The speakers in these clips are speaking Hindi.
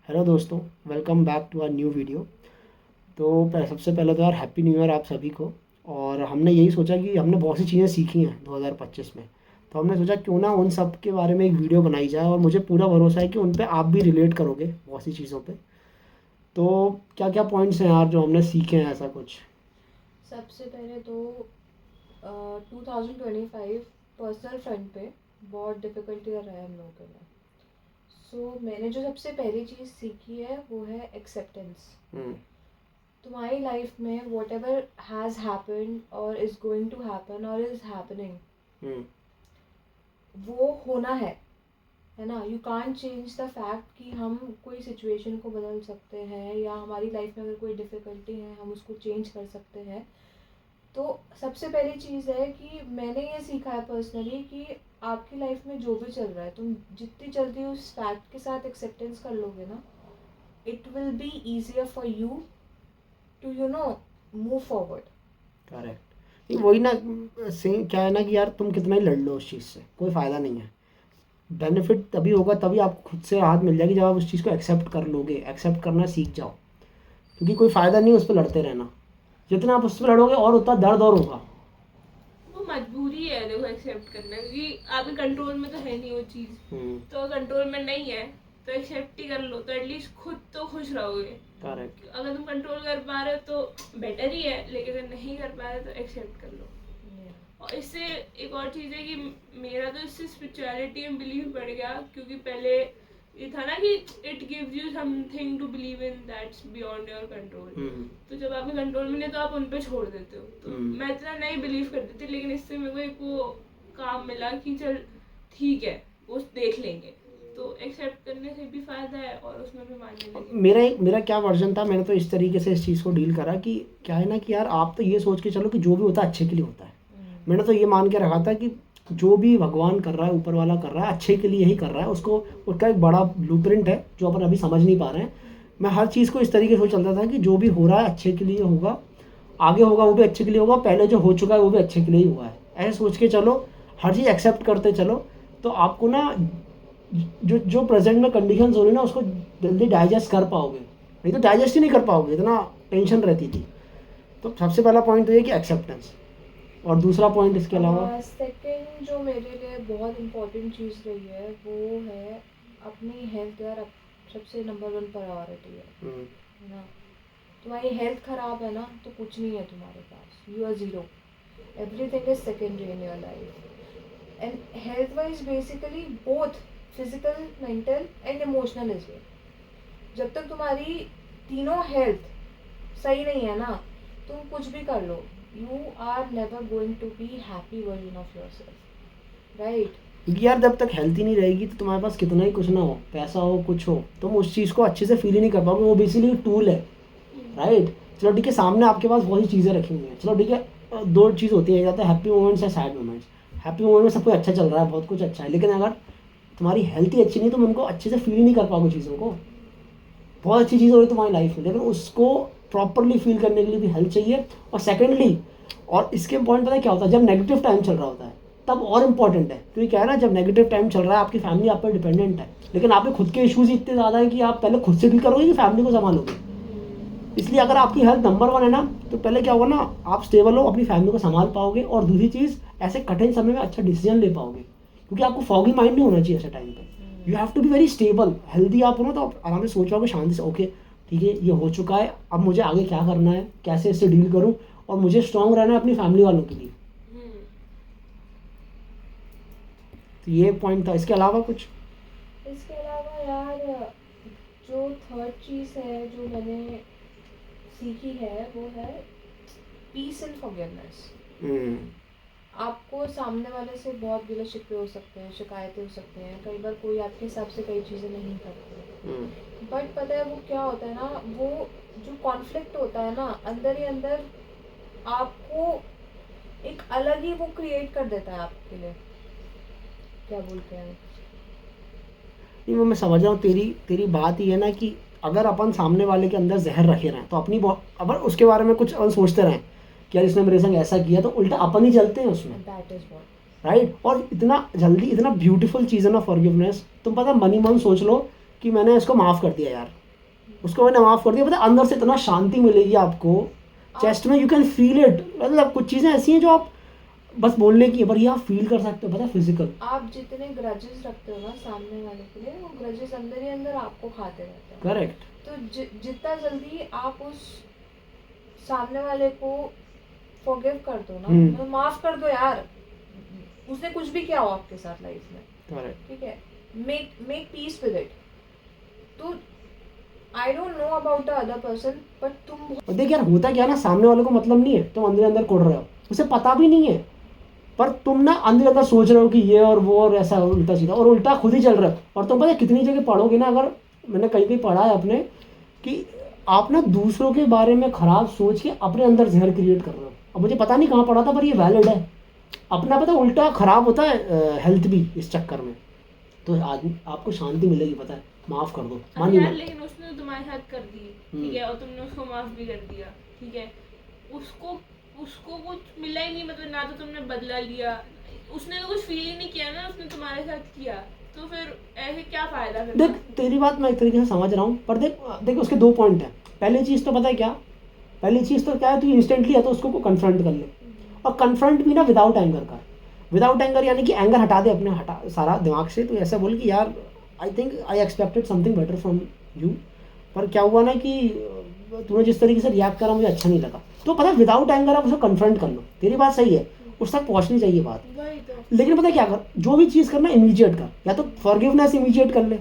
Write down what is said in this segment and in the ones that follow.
हेलो दोस्तों, welcome back to our new video. तो सबसे पहले तो यार हैप्पी न्यू ईयर आप सभी को। और हमने यही सोचा कि हमने बहुत सी चीज़ें सीखी हैं 2025 में। तो हमने सोचा क्यों ना उन सब के बारे में एक वीडियो बनाई जाए, और मुझे पूरा भरोसा है कि उन पे आप भी रिलेट करोगे बहुत सी चीज़ों पे। तो क्या क्या पॉइंट्स हैं यार जो हमने सीखे हैं ऐसा कुछ? सबसे पहले तो 2025 पर्सनल फ्रंट पे बहुत डिफ़िकल्टी रहा है हम लोगों के लिए। मैंने जो सबसे पहली चीज़ सीखी है वो है एक्सेप्टेंस। हम्म। तुम्हारी लाइफ में वॉट एवर हैज़ हैपन और इज़ गोइंग टू हैपन और इज़ हैपनिंग, हम्म। वो होना है ना। You can't change the fact कि हम कोई सिचुएशन को बदल सकते हैं या हमारी लाइफ में अगर कोई डिफ़िकल्टी है हम उसको चेंज कर सकते हैं। तो सबसे पहली चीज़ है कि मैंने ये सीखा है पर्सनली कि आपकी लाइफ में जो भी चल रहा है तुम जितनी जल्दी उस फैक्ट के साथ एक्सेप्टेंस कर लोगे ना, it will be easier for you to move forward. Correct. नहीं वही ना, सेम क्या है ना कि यार तुम कितना ही लड़ लो उस चीज़ से कोई फ़ायदा नहीं है। बेनिफिट तभी होगा, तभी आपको खुद से राहत मिल जाएगी जब आप उस चीज़ को एक्सेप्ट कर लोगे, एक्सेप्ट करना सीख जाओ। क्योंकि कोई फ़ायदा नहीं है उस पर लड़ते रहना। जितना आप उस पर लड़ोगे और उतना दर्द और होगा। वो मजबूरी है देखो एक्सेप्ट करना, क्योंकि आपके कंट्रोल में तो है नहीं वो चीज़। हम्म। तो कंट्रोल में नहीं है तो एक्सेप्ट ही कर लो, तो एटलीस्ट खुद तो खुश रहोगे। करेक्ट। अगर तुम कंट्रोल कर पा रहे हो तो बेटर ही है, लेकिन अगर नहीं कर पा रहे तो एक्सेप्ट कर लो। और इससे एक और चीज़ है कि मेरा तो इससे स्पिरिचुअलिटी में बिलीव बढ़ गया, क्योंकि पहले ये था ना कि it gives you something to believe in that's beyond your control. तो जब आपके कंट्रोल में नहीं तो आप उन पे छोड़ देते हो। तो मैं इतना नहीं बिलीव करती थी, लेकिन इससे मेरे को एक वो काम मिला कि चल ठीक है वो देख लेंगे, तो एक्सेप्ट करने से भी फ़ायदा है और उसमें भी मानने लगे। मेरा क्या वर्जन था, मैंने तो इस तरीके से इस चीज़ को डील करा कि क्या है ना कि यार आप तो ये सोच के चलो कि जो भी होता है अच्छे के लिए होता है। मैंने तो ये मान के रखा था कि जो भी भगवान कर रहा है, ऊपर वाला कर रहा है, अच्छे के लिए ही कर रहा है। उसको उसका एक बड़ा ब्लूप्रिंट है जो अपन अभी समझ नहीं पा रहे हैं। मैं हर चीज़ को इस तरीके से चलता था कि जो भी हो रहा है अच्छे के लिए होगा, आगे होगा वो भी अच्छे के लिए होगा, पहले जो हो चुका है वो भी अच्छे के लिए ही हुआ है। ऐसे सोच के चलो, हर चीज़ एक्सेप्ट करते चलो, तो आपको ना जो जो प्रेजेंट में कंडीशंस हो रही ना उसको जल्दी डाइजेस्ट कर पाओगे। नहीं तो डाइजेस्ट ही नहीं कर पाओगे, इतना टेंशन रहती थी। तो सबसे पहला पॉइंट तो ये कि एक्सेप्टेंस। और दूसरा पॉइंट इसके अलावा सेकंड जो मेरे लिए बहुत इम्पोर्टेंट चीज़ रही है वो है अपनी हेल्थ। यार सबसे नंबर वन प्रायोरिटी है ना। तुम्हारी हेल्थ खराब है ना तो कुछ नहीं है तुम्हारे पास, you are zero. Everything is secondary in your life. And health wise basically both physical, mental and emotional is well. जब तक तुम्हारी तीनों हेल्थ सही नहीं है ना, तुम कुछ भी कर लो, you are never going to be happy version of your self, right. क्योंकि यार जब तक हेल्थ ही नहीं रहेगी तो तुम्हारे पास कितना ही कुछ ना हो, पैसा हो, कुछ हो, तुम उस चीज़ को अच्छे से फील ही नहीं कर पाओगे। वो बेसिकली टूल है, राइट। चलो ठीक है, सामने आपके पास बहुत सी चीज़ें रखी हुई हैं। चलो ठीक है, दो चीज़ होती है, एक आता है हैप्पी मोमेंट्स या सैड मोमेंट्स। हैप्पी मोमेंट में सब कुछ अच्छा चल रहा है, बहुत कुछ अच्छा है, लेकिन अगर तुम्हारी हेल्थ ही अच्छी नहीं तुम उनको अच्छे से फील ही नहीं कर पाओगे चीज़ों को। बहुत अच्छी चीज़ हो रही तुम्हारी लाइफ में, लेकिन उसको प्रॉपरली फील करने के लिए भी हेल्थ चाहिए। और सेकेंडली, और इसके पॉइंट पता है क्या होता है, जब नेगेटिव टाइम चल रहा होता है तब और इम्पॉर्टेंट है। क्योंकि क्या है ना, जब नेगेटिव टाइम चल रहा है आपकी फैमिली आप पर डिपेंडेंट है, लेकिन आपके खुद के इश्यूज इतने ज़्यादा है कि आप पहले खुद से डील करोगे कि फैमिली को संभालोगे। इसलिए अगर आपकी हेल्थ नंबर वन है ना, तो पहले क्या होगा ना, आप स्टेबल हो, अपनी फैमिली को संभाल पाओगे। और दूसरी चीज़, ऐसे कठिन समय में अच्छा डिसीजन ले पाओगे, क्योंकि आपको फॉगी माइंड नहीं होना चाहिए ऐसे टाइम पे। You have to be very stable. Healthy आप हो ना तो आप आराम से सोच पाओगे शांति से, ओके ठीक है ये हो चुका है, अब मुझे आगे क्या करना है, कैसे इससे डील करूँ, और मुझे स्ट्रांग रहना है अपनी फैमिली वालों के लिए। तो ये पॉइंट था। इसके अलावा कुछ? इसके अलावा यार जो थर्ड चीज़ है जो मैंने सीखी है वो है पीस एंड फॉरगिवनेस। आपको सामने वाले से बहुत गिले शिकवे हो सकते हैं, शिकायतें हो सकती हैं, कई बार कोई आपके हिसाब से कई चीज़ें नहीं करते। बट पता है वो क्या होता है ना, वो जो कॉन्फ्लिक्ट होता है ना अंदर ही अंदर, आपको एक अलग ही वो क्रिएट कर देता है आपके लिए। क्या बोलते हैं? नहीं वो मैं समझ रहा हूँ, तेरी तेरी बात ही है ना कि अगर अपन सामने वाले के अंदर जहर रखे रहें तो अपनी अगर उसके बारे में कुछ अपन सोचते रहें कि यार इसने मेरे संग ऐसा किया, तो उल्टा अपन ही चलते हैं उसमें, दैट इज व्हाट। राइट। और इतना जल्दी, इतना ब्यूटीफुल चीज़ है ना फॉरगिवनेस। तुम पता मन ही मन सोच लो कि मैंने इसको माफ़ कर दिया यार, उसको मैंने माफ़ कर दिया, पता है अंदर से इतना शांति मिलेगी आपको, चेस्ट में यू कैन फील इट। मतलब कुछ चीज़ें ऐसी हैं जो आप बस बोलने की है पर ये आप फील कर सकते हो, पता है फिजिकल। आप जितने ग्रजेस रखते हो ना सामने वाले के लिए, वो ग्रजेस अंदर ही अंदर आपको खाते रहते हैं। करेक्ट। तो जितना जल्दी आप उस सामने वाले को फॉरगिव कर दो ना, मतलब माफ कर दो यार, उसने कुछ भी किया हो आपके साथ लाइफ में, करेक्ट। ठीक है, मेक पीस विद इट। तो I don't know about the other person, but तुम और देख यार होता क्या है ना, सामने वाले को मतलब नहीं है, तुम अंदर अंदर कोड़ रहे हो, उसे पता भी नहीं है, पर तुम ना अंदर अंदर सोच रहे हो कि ये और वो और ऐसा उल्टा सीधा, और उल्टा खुद ही चल रहा है। और तुम पता है कितनी जगह पढ़ोगे ना, अगर मैंने कहीं भी पढ़ा है अपने, कि आप ना दूसरों के बारे में खराब सोच के अपने अंदर जहर क्रिएट कर रहे हो। अब मुझे पता नहीं कहाँ पढ़ा था पर ये वैलिड है। अपना पता उल्टा खराब होता है हेल्थ भी इस चक्कर में। तो आदमी आपको शांति मिलेगी, पता है, माफ़ कर दो, अब मानिए यार मत। लेकिन उसने तो तुम्हारे साथ कर दी, ठीक है, और तुमने उसको माफ भी कर दिया, ठीक है, उसको उसको कुछ मिला ही नहीं, मतलब ना तो तुमने बदला लिया, उसने तो कुछ फील ही नहीं किया ना, उसने तुम्हारे साथ किया, तो फिर ऐसे क्या फायदा फिर? देख तेरी बात मैं एक तरीके से समझ रहा हूँ, पर देख देख उसके दो पॉइंट हैं। पहली चीज़ तो पता है क्या, पहली चीज़ तो क्या है, तू इंस्टेंटली है तो उसको कन्फ्रंट कर ले, और कन्फ्रंट भी ना विदाउट एंगर कर। विदाउट एंगर यानी कि एंगर हटा दे अपने, हटा सारा दिमाग से। तो ऐसा बोल कि यार I think I expected something better from you, पर क्या हुआ ना कि तूने जिस तरीके से रिएक्ट करा मुझे अच्छा नहीं लगा। तो पता है विदाउट एंगर आप उसको कन्फ्रंट कर लो, तेरी बात सही है, उस तक पहुँचनी चाहिए बात। वही तो। लेकिन पता है क्या कर, जो भी चीज़ करना इमीडिएट कर, या तो फॉरगिवनेस इमीडिएट कर ले,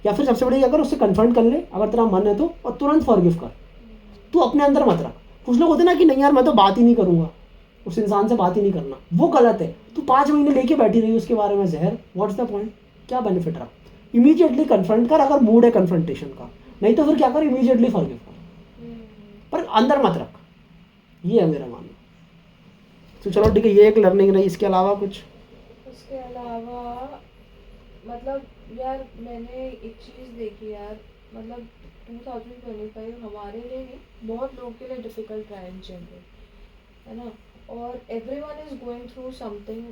या फिर सबसे बड़ी अगर उससे कन्फ्रंट कर ले अगर तेरा मन है तो, और तुरंत फॉरगिव कर। तू अपने अंदर मत रख। कुछ लोग होते हैं ना कि नहीं यार मैं तो बात ही नहीं करूँगा, उस इंसान से बात ही नहीं करना, वो गलत है। तू 5 महीने लेके बैठी रही उसके बारे में जहर, व्हाट्स द पॉइंट, क्या बेनिफिट रहा? इमीडिएटली कन्फ्रंट कर अगर मूड है कन्फ्रंटेशन का, नहीं तो फिर क्या कर, इमीडिएटली फॉरगिव कर, पर अंदर मत रख। ये है मेरा मानना। तो चलो ठीक है, ये एक लर्निंग रही। इसके अलावा कुछ? उसके अलावा मतलब यार मैंने एक चीज़ देखी यार, मतलब 2025 हमारे लिए नहीं, बहुत लोगों के लिए डिफ़िकल्ट रहा इन जनरल, है ना, और everyone is going through something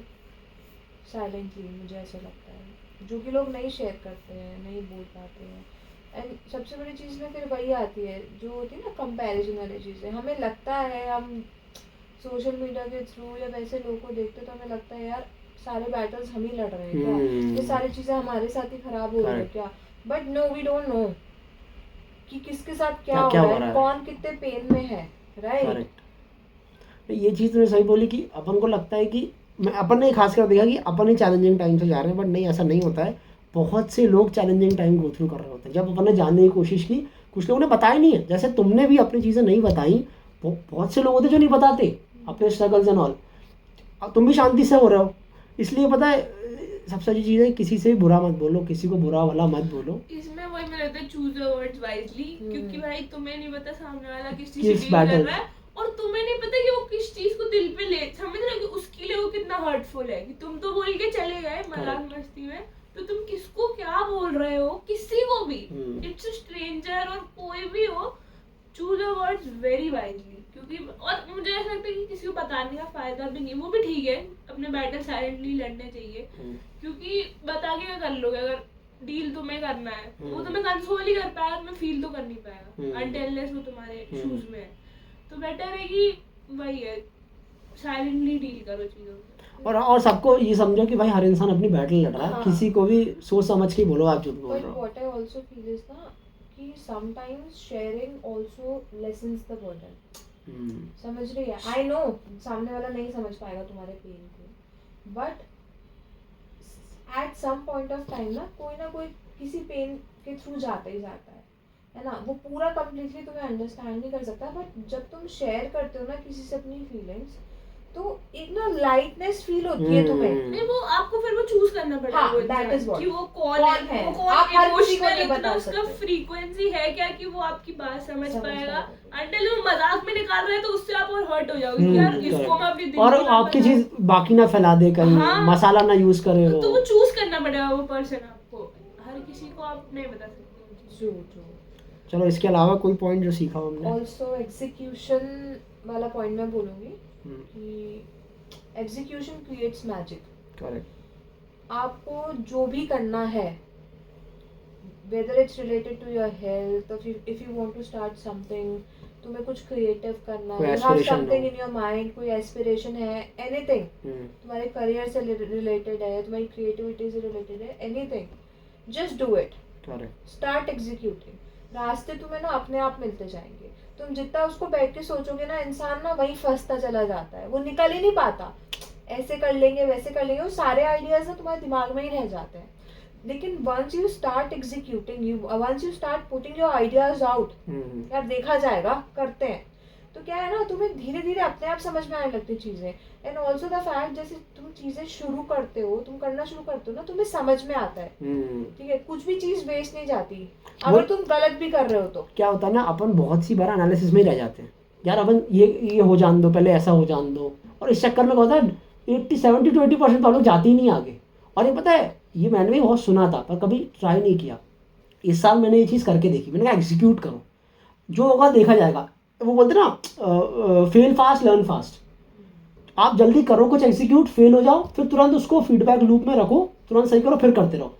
silently, मुझे ऐसा लगता है, जो कि लोग नहीं शेयर करते हैं, नहीं बोल पाते हैं। एंड सबसे बड़ी चीज़ में फिर वही आती है जो होती है ना, कंपैरिजन वाली चीज़ें। हमें लगता है, हम सोशल मीडिया के थ्रू या वैसे लोगों को देखते तो हमें लगता है यार सारे बैटल्स हम ही लड़ रहे हैं क्या, ये सारी चीज़ें हमारे साथ ही खराब हो रही है क्या, but no, we don't know कि किसके साथ क्या हो रहा है, कौन कितने पेन में है, राइट। ये चीज़ तुमने सही बोली कि अपन को लगता है कि मैं अपन ने खासकर देखा कि अपन ही चैलेंजिंग टाइम से जा रहे हैं, बट नहीं, ऐसा नहीं होता है। बहुत से लोग चैलेंजिंग टाइम गो थ्रू कर रहे होते हैं। जब अपन ने जानने की कोशिश की, कुछ लोगों ने बताया नहीं है, जैसे तुमने भी अपनी चीज़ें नहीं बताई, बहुत से लोग होते जो नहीं बताते अपने स्ट्रगल्स एंड ऑल। तुम भी शांति से हो रहे हो, इसलिए पता है सबसे अच्छी चीज़ है किसी से भी बुरा मत बोलो, किसी को बुरा वाला मत बोलो। इसमें वही मुझे लगता है, चूज योर वर्ड्स वाइजली, क्योंकि भाई तुम्हें नहीं पता सामने वाला किस चीज किस से डील कर battle। रहा है, और तुम्हें नहीं पता कि वो किस चीज को दिल पे ले, समझ रहे हो कि उसके लिए वो कितना हर्टफुल है, कि तुम तो बोल के चले गए मजाक मस्ती में, तो तुम किसको क्या बोल रहे हो, किसी को भी, इट्स अ स्ट्रेंजर और कोई भी हो, choose your words very wisely. क्योंकि और मुझे ऐसा लगता है कि किसी को बताने का फायदा भी नहीं, वो भी ठीक है, अपने बैटल साइलेंटली लड़ने चाहिए, क्योंकि बता के क्या कर लोगे, अगर डील तुम्हें करना है वो तुम्हें कंसोल ही कर पाएगा, तुम्हें फील तो कर नहीं पाएगा अनटिल वो तुम्हारे शूज में है। तो बेटर है कि वही है, साइलेंटली डील करो चीज़ों से। और सबको ये समझो कि भाई हर इंसान अपनी बैटल लड़ रहा है, किसी को भी सोच समझ के बोलो आप झूठ बोल रहे हो। What I also feel is ना कि sometimes sharing also lessons the burden. समझ रही है, आई नो सामने वाला नहीं समझ पाएगा तुम्हारे पेन को, but at some point of time ना कोई किसी पेन के थ्रू जाता ही जाता है ना, वो पूरा कंप्लीटली तुम्हें अंडरस्टैंड नहीं कर सकता, बट जब तुम शेयर करते हो ना किसी से अपनी फीलिंग्स, तो एक ना लाइटनेस फील होती है तुम्हें। नहीं, वो आपको फिर वो चूज करना पड़ेगा, हाँ, that is what। कि वो कौन है, वो कौन आप हर किसी को इमोशनल नहीं इतना बता उसका सकते। फ्रीक्वेंसी है क्या कि वो आपकी बात समझ पाएगा। अंटिल वो मजाक में निकाल रहे हैं तो उससे आप और हर्ट हो जाओगे कि यार इसको मैं अपनी दिल और की ना आपकी बताऊं। चीज बाकी ना फैला दे कहीं, हाँ। मसाला ना यूज करे तो वो। वो चूज करना पड़ेगा वो पर्सन आपको, हर किसी को आप नहीं बता सकते। ट्रू। चलो इसके अलावा कोई पॉइंट जो सीखा हमने? ऑल्सो एग्जीक्यूशन वाला पॉइंट मैं बोलूँगी कि एग्जीक्यूशन क्रिएट्स मैजिक। करेक्ट। आपको जो भी करना है whether it's related to your health, or if you want to start something, तुम्हें कुछ creative करना कोई है, you have aspiration something हो। in your mind, कोई aspiration है, anything, तुम्हारे career से related है, तुम्हारी creativity से related है, anything, just do it, correct. start executing। रास्ते तुम्हें ना अपने आप मिलते जाएंगे। तुम जितना उसको बैठ के सोचोगे ना, इंसान ना वही फंसता चला जाता है, वो निकल ही नहीं पाता। ऐसे कर लेंगे वैसे कर लेंगे, वो सारे आइडियाज ना तुम्हारे दिमाग में ही रह जाते हैं। लेकिन once you start executing, once you start putting your ideas out, यार देखा जाएगा, करते हैं, तो क्या है ना, तुम्हें धीरे धीरे अपने आप समझ में आने लगती चीजें। एंड ऑल्सो द फैक्ट, जैसे तुम चीजें शुरू करते हो, तुम करना शुरू करते हो ना, तुम्हें समझ में आता है, ठीक है, कुछ भी चीज वेस्ट नहीं जाती अगर तुम गलत भी कर रहे हो तो। क्या होता है ना, अपन बहुत सी बार एनालिसिस में ही रह जाते हैं, यार अपन ये हो जान दो, पहले ऐसा हो जान दो, और इस चक्कर में क्या होता है 80-70-20% तो लोग जाते ही नहीं आगे। और ये पता है, ये मैंने भी बहुत सुना था पर कभी ट्राई नहीं किया। इस साल मैंने ये चीज़ करके देखी, मैंने कहा एग्जीक्यूट करो, जो होगा देखा जाएगा। वो बोलते ना फेल फास्ट लर्न फास्ट, आप जल्दी करो कुछ एग्जीक्यूट, फेल हो जाओ, फिर तुरंत उसको फीडबैक लूप में रखो, तुरंत सही करो, फिर करते रहो।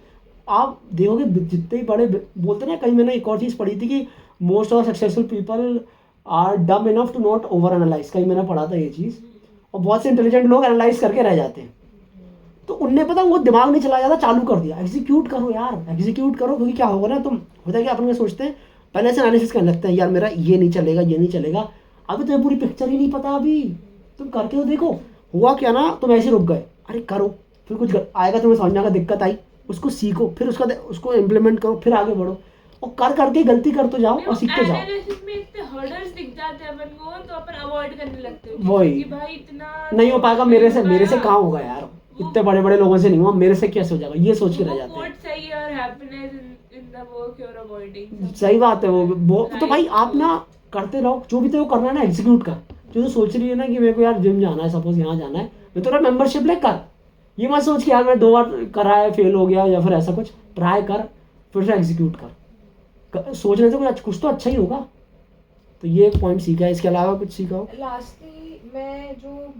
आप देखोगे जितने बड़े बोलते ना, कहीं मैंने एक और चीज़ पढ़ी थी कि most of successful people are dumb enough to not over analyse, कहीं मैंने पढ़ा था ये चीज़। और बहुत से इंटेलिजेंट लोग एनालाइज करके रह जाते हैं, तो उनने पता वो दिमाग नहीं चला जाता, चालू कर दिया, एग्जीक्यूट करो यार, एग्जीक्यूट करो। क्योंकि क्या होगा ना, तुम होता है कि अपन में सोचते हैं, पहले से एनालिसिस करने लगते हैं, यार मेरा ये नहीं चलेगा, ये नहीं चलेगा, अभी तुम्हें पूरी पिक्चर ही नहीं पता, अभी तुम करके तो देखो। हुआ क्या ना, तुम ऐसे रुक गए, अरे करो, फिर कुछ आएगा तुम्हें समझ में आएगा, दिक्कत आई, उसको सीखो, फिर उसको इम्प्लीमेंट करो, फिर आगे बढ़ो, और कर करके गलती करते जाओ और सीखते जाओ। एनालिसिस में इतने हर्डल्स दिख जाते हैं अपन को, तो अपन अवॉइड करने लगते हैं वही कि भाई इतना नहीं हो पाएगा मेरे से कहाँ होगा यार, इतने बड़े बड़े लोगों से नहीं हुआ, मेरे से कैसे हो जाएगा, ये सोच के रह जाते हैं। सही और happiness in the work you are avoiding. सही बात है वो तो भाई आप ना करते रहो, जो भी तेरे को करना है ना एग्जीक्यूट कर। जो तो सोच रही है ना कि मेरे को यार जिम जाना है, सपोज यहाँ जाना है, मैं तो मेंबरशिप ले कर, ये मत सोच कि यार मैं 2 बार करा है फेल हो गया या फिर ऐसा कुछ, ट्राई कर फिर से एग्जीक्यूट कर, सोचने से कुछ तो अच्छा ही होगा। तो ये एक पॉइंट सीखा है, इसके अलावा कुछ सीखा हो? लास्टली मैं जो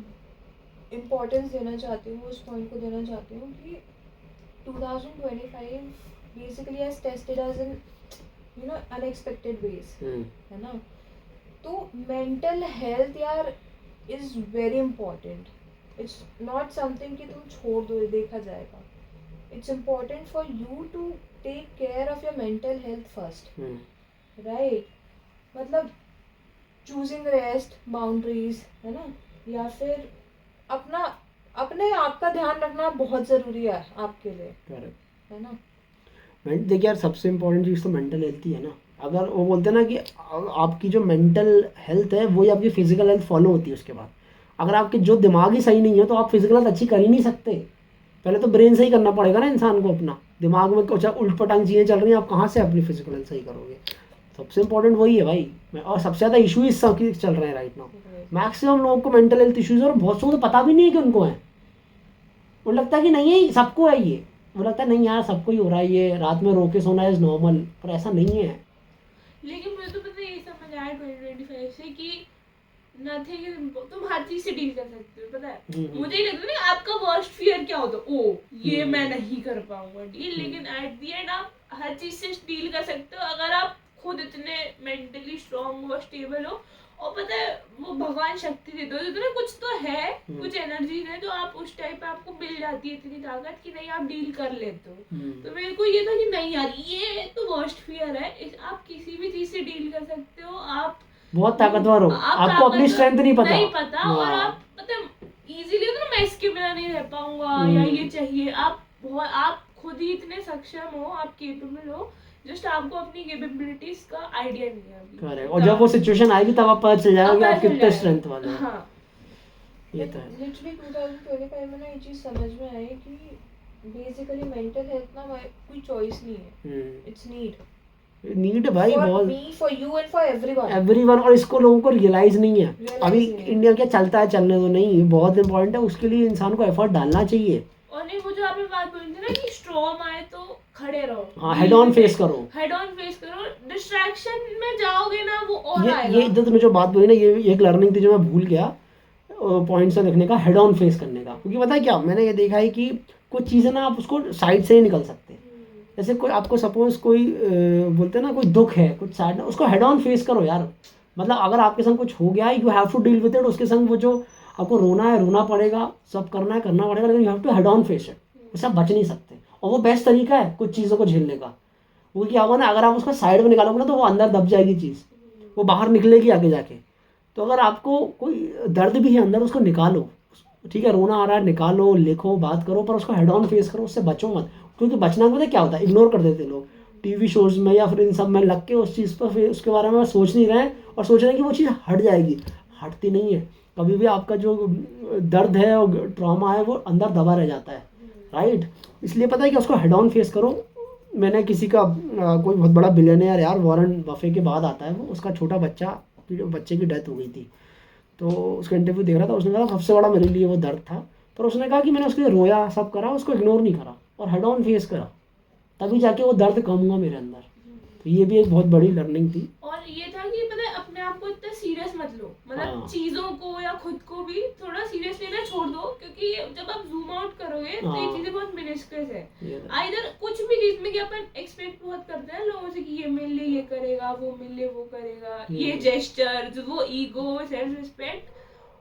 इम्पोर्टेंस देना चाहती हूँ, उस पॉइंट को देना चाहती हूँ कि 2025 basically has tested us in unexpected ways, है ना। तो मेंटल हेल्थ यार is very important. It's not something कि तुम छोड़ दो, देखा जाएगा। It's important for you to take care of your mental health first, right. मतलब चूजिंग रेस्ट, बाउंड्रीज, है ना, या फिर अपने आप का ध्यान रखना बहुत ज़रूरी है आपके लिए, है ना। देखिए यार, सबसे इम्पोर्टेंट चीज़ तो मेंटल हेल्थ ही है ना। अगर वो बोलते हैं ना कि आपकी जो मेंटल हेल्थ है वही आपकी फिजिकल हेल्थ फॉलो होती है उसके बाद। अगर आपके जो दिमाग ही सही नहीं है तो आप फिजिकल हेल्थ अच्छी कर ही नहीं सकते। पहले तो ब्रेन सही करना पड़ेगा ना इंसान को अपना। दिमाग में कुछ उल्ट पटांग चीज़ें चल रही हैं, आप कहाँ से अपनी फिजिकल हेल्थ सही करोगे? सबसे इम्पोर्टेंट वही है भाई। और सबसे ज़्यादा इशू इस सब की चल रहे हैं राइट नाउ। मैक्सिमम लोगों को मेंटल हेल्थ इश्यूज, और बहुत लोगों को पता भी नहीं है कि उनको है। वो लगता है कि नहीं है, सबको है ये। वो लगता है नहीं यार सबको ही हो रहा है, ये रात में रो के सोना इज नॉर्मल, पर ऐसा नहीं है। लेकिन मुझे तो पता ये समझ आया 2025 से कि नथिंग इज, तुम हर चीज से डील कर सकते हो। पता है मुझे ही लगता है ना, आपका वर्स्ट फियर क्या होता है, ओ ये मैं नहीं कर पाऊंगा डील, लेकिन एट द एंड आप हर चीज से डील कर सकते हो अगर आप खुद इतने मेंटली स्ट्रांग हो, स्टेबल हो। और पता है वो भगवान शक्ति देते हो, ना कुछ तो है, कुछ एनर्जीज है जो आप उस टाइप पे आपको मिल जाती है, इतनी ताकत कि नहीं आप डील कर लेते हो। तो मेरे को ये था कि नहीं यार ये तो वर्स्ट फियर है, आप किसी भी चीज से डील कर सकते हो। आप बहुत ताकतवर हो, आपको अपनी स्ट्रेंथ नहीं पता और आप मतलब इजीली ना मैं इसके बिना नहीं रह पाऊंगा या ये चाहिए, आप खुद ही इतने सक्षम हो, आप केपेबल हो, जस्ट आपको अपनी कैपेबिलिटीज का आइडिया नहीं है अभी। करेक्ट। और जब वो सिचुएशन आएगी तब आप पता चल जाएगा कि आप कितने स्ट्रेंथ वाले हैं। हाँ ये तो है। लिटरली 2025 में ना ये चीज समझ में आई कि बेसिकली मेंटल हेल्थ ना कोई चॉइस नहीं है, इट्स नीड भाई for बहुत, me, for you and for everyone। और इसको लोगों को रियलाइज नहीं है अभी। इंडिया क्या चलता है, चलने दो, नहीं, ये बहुत इंपॉर्टेंट है, उसके लिए इंसान को एफर्ट डालना चाहिए। और नहीं, वो जो आपने बात बोली थी ना कि स्ट्रॉन्ग आए तो खड़े रहो, हाँ, हेड ऑन फेस करो, डिस्ट्रैक्शन में जाओगे ना वो और आएगा। ये तुमने जो बात बोली ना, ये एक लर्निंग थी जो मैं भूल गया पॉइंट से लिखने का, हेड ऑन फेस करने का। क्योंकि पता है क्या, मैंने ये देखा है कि कुछ चीज़ें ना आप उसको साइड से ही निकल सकते हैं। जैसे कोई आपको सपोज कोई बोलते हैं ना कोई दुख है, कुछ सैड, उसको हेड ऑन फेस करो यार। मतलब अगर आपके संग कुछ हो गया है, you have to deal with it. उसके संग वो जो आपको रोना है रोना पड़ेगा, सब करना है करना पड़ेगा, लेकिन you have to head on face it. उससे आप बच नहीं सकते, और वो बेस्ट तरीका है कुछ चीज़ों को झेलने का। वो क्या होगा ना, अगर आप उसको साइड में निकालोगे ना तो वो अंदर दब जाएगी चीज़, वो बाहर निकलेगी आगे जाके। तो अगर आपको कोई दर्द भी है अंदर, उसको निकालो। ठीक है, रोना आ रहा है, निकालो, लिखो, बात करो, पर उसको हेड ऑन फेस करो, उससे बचो मत। क्योंकि बचना पता है क्या होता है, इग्नोर कर देते लोग टीवी शोज़ में या फिर इन सब में लग के उस चीज़ पर, फिर उसके बारे में सोच नहीं रहे हैं और सोच रहे हैं कि वो चीज़ हट जाएगी। हटती नहीं है कभी भी। आपका जो दर्द है और ट्रॉमा है वो अंदर दबा रह जाता है, राइट। इसलिए पता है कि उसको हेड ऑन फेस करो। मैंने किसी का कोई बहुत बड़ा बिलियनियर यार, वॉरेन बफे के बाद आता है वो, उसका छोटा बच्चे की डेथ हो गई थी। तो उसका इंटरव्यू देख रहा था, उसने कहा सबसे बड़ा मेरे लिए वो दर्द था। पर उसने कहा कि मैंने उसके लिए रोया, सब करा, उसको इग्नोर नहीं करा और हेड ऑन फेस करा, तभी जाके वो दर्द कम हुआ मेरे अंदर। तो ये भी एक बहुत बड़ी लर्निंग थी। और ये था कि पता है अपने आप को इतना सीरियस मत लो, मतलब हाँ। चीजों को या खुद को भी थोड़ा सीरियस लेना छोड़ दो, क्योंकि जब आप जूम आउट करोगे तो ये हाँ। चीजें बहुत मिनिस्कस है। ये आइदर कुछ भी चीज में कि अपन एक्सपेक्ट बहुत करते हैं लोगों से कि ये मेरे लिए ये करेगा, वो मेरे लिए वो करेगा, ये जेस्चर, वो ईगो, सेल्फ रिस्पेक्ट,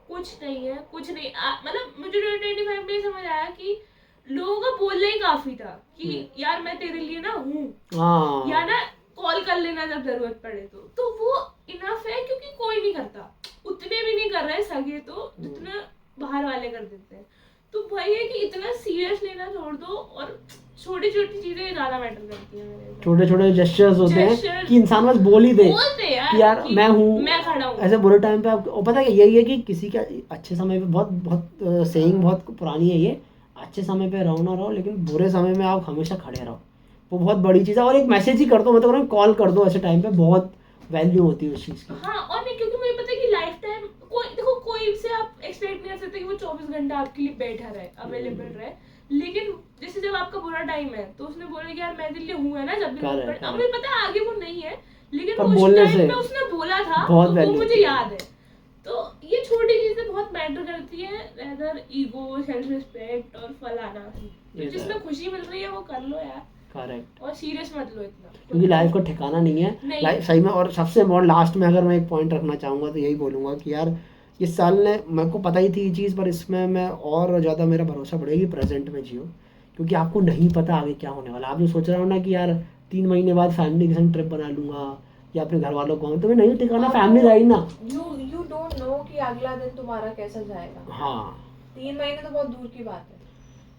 कुछ नहीं है, कुछ नहीं। मतलब मुझे 2025 में ये समझ आया कि लोगों का बोलना ही काफी था कि यार मैं तेरे लिए ना हूँ, हाँ। या ना कॉल कर लेना जब जरूरत पड़े। तो वो इनफ है, क्योंकि कोई नहीं करता, उतने भी नहीं कर रहे सगे तो जितना बाहर वाले कर देते हैं। तो भाई है कि इतना सीरियस लेना छोड़ दो, और छोटी छोटी चीजें ज्यादा मैटर करती हैं मेरे लिए। छोटे छोटे जेस्चर्स होते हैं Gestures। कि इंसान बस बोल ही दे बोलते कि यार कि मैं हूँ, मैं खड़ा हूँ। ऐसे बुरे टाइम पे आप। और पता है कि यही है कि किसी के अच्छे समय पे बहुत बहुत सेइंग बहुत पुरानी है ये, अच्छे समय पे रहो ना रहो, लेकिन बुरे समय में आप हमेशा खड़े रहो। वो बहुत बड़ी चीज़ है। और एक मैसेज ही कर दो, मतलब कॉल कर दो ऐसे टाइम पे, बहुत वैल्यू होती है उस चीज़ की। हाँ, और नहीं, क्योंकि मुझे पता है कि लाइफ टाइम कोई, देखो कोई से आप एक्सपेक्ट नहीं कर सकते कि वो 24 घंटा आपके लिए बैठा रहे, अवेलेबल रहे। लेकिन जैसे जब आपका बुरा टाइम है तो उसने बोला कि यार मैं तेरे लिए हूँ, है ना, जब भी Correct, जरूरत पड़े। अब correct। मुझे पता है आगे वो नहीं है, लेकिन पर वो उस बोलने टाइम से पे उसने बोला था, बहुत तो वो value मुझे होती है। याद है। तो ये छोटी चीजें बहुत मैटर करती है, रेदर ईगो, सेल्फ रिस्पेक्ट और फलाना। ये तो जिसमें है। खुशी मिल रही है वो कर लो यार, करेक्ट। और सीरियस मत लो इतना, क्योंकि लाइफ का ठिकाना नहीं है नहीं। लाइफ सही में। और सबसे इम्पोर्टेंट लास्ट में अगर मैं एक पॉइंट रखना चाहूँगा तो यही बोलूँगा कि यार इस साल ने, मेरे को पता ही थी ये चीज़, पर इसमें मैं और ज़्यादा मेरा भरोसा बढ़ेगी प्रेजेंट में जियो। क्योंकि आपको नहीं पता आगे क्या होने वाला। आप जो सोच रहे हो ना कि यार 3 महीने बाद फैमिली के संग ट्रिप बना लूँगा या अपने घर वालों को, तो मैं नहीं ठिकाना फैमिली रहेगी ना। यू डोंट नो कि अगला दिन तुम्हारा कैसा जाएगा। हाँ। 3 महीने तो बहुत दूर की बात है।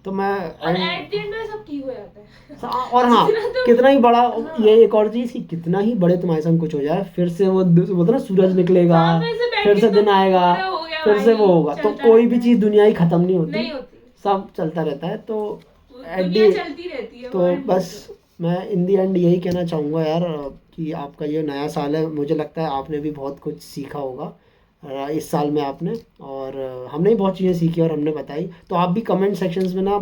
तो मैं और एट द एंड में सब ठीक हो जाता है। और हाँ, कितना ही बड़ा हाँ। ये एक और चीज़ कि कितना ही बड़े तुम्हारे संग कुछ हो जाए, फिर से वो बोलते ना सूरज निकलेगा, हाँ, फिर से बैठ फिर के से तो दिन आएगा, पूरा हो गया फिर से भाई, वो होगा। तो चलता कोई भी रहता चीज़ है। दुनिया ही खत्म नहीं होती, नहीं होती, सब चलता रहता है। तो दुनिया चलती रहती है। तो world बस में मैं इन दी एंड यही कहना चाहूँगा यार कि आपका ये नया साल है, मुझे लगता है आपने भी बहुत कुछ सीखा होगा इस साल में आपने, और हमने भी बहुत चीज़ें सीखी और हमने बताई। तो आप भी कमेंट सेक्शंस में ना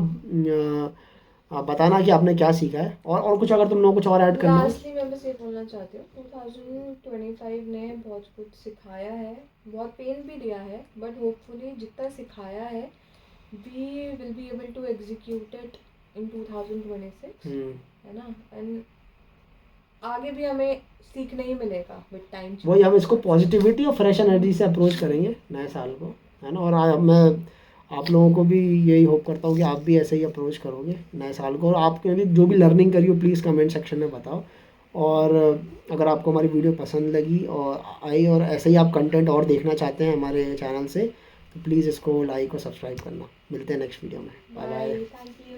बताना कि आपने क्या सीखा है, और कुछ अगर तुम लोग कुछ और ऐड करना हो। लास्टली मैं बस ये बोलना चाहती हूँ, 2025 ने बहुत कुछ सिखाया है, बहुत पेन भी दिया है, बट होपफुली जितना सिखाया है we will be able to execute it in 2026, है ना। एंड आगे भी हमें सीखने ही मिलेगा विद टाइम। वही, हम इसको पॉजिटिविटी और फ्रेश एनर्जी से अप्रोच करेंगे नए साल को, है ना। और मैं आप लोगों को भी यही होप करता हूँ कि आप भी ऐसे ही अप्रोच करोगे नए साल को, और आपके भी जो भी लर्निंग करी हो प्लीज़ कमेंट सेक्शन में बताओ। और अगर आपको हमारी वीडियो पसंद लगी और आई, और ऐसे ही आप कंटेंट और देखना चाहते हैं हमारे चैनल से, तो प्लीज़ इसको लाइक और सब्सक्राइब करना। मिलते हैं नेक्स्ट वीडियो में। Bye bye. Thank you.